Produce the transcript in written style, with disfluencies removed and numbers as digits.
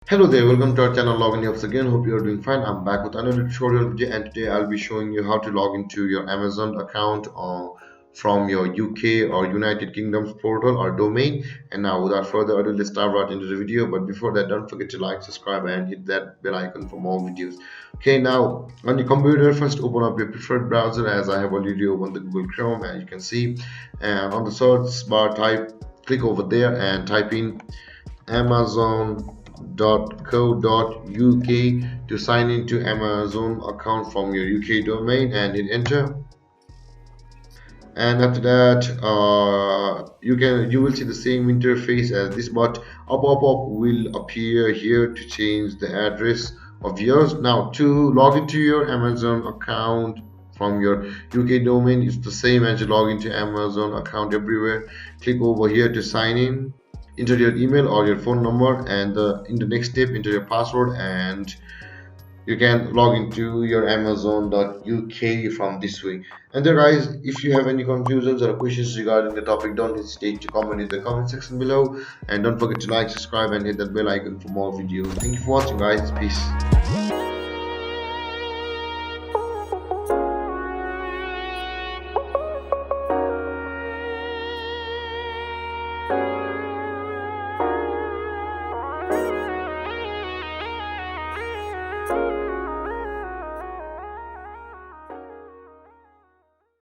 Hello there, welcome to our channel Login Helps again. Hope you are doing fine. I'm back with another tutorial video, and today I'll be showing you how to log into your Amazon account from your UK or United Kingdom's portal or domain. And now without further ado, let's dive right into the video. But before that, don't forget to like, subscribe and hit that bell icon for more videos. Okay, now on your computer, first open up your preferred browser, as I have already opened the Google Chrome, as you can see. And on the search bar, click over there and type in amazon.co.uk to sign into Amazon account from your UK domain and hit enter. And after that, you will see the same interface as this, but a pop-up will appear here to change the address of yours. Now to log into your Amazon account from your UK domain, it's the same as you log into Amazon account everywhere. Click over here to sign in, enter your email or your phone number, and in the next step enter your password, and you can log into your amazon.uk from this way. And then guys, if you have any confusions or questions regarding the topic, don't hesitate to comment in the comment section below, and don't forget to like, subscribe and hit that bell icon for more videos. Thank you for watching guys. Peace.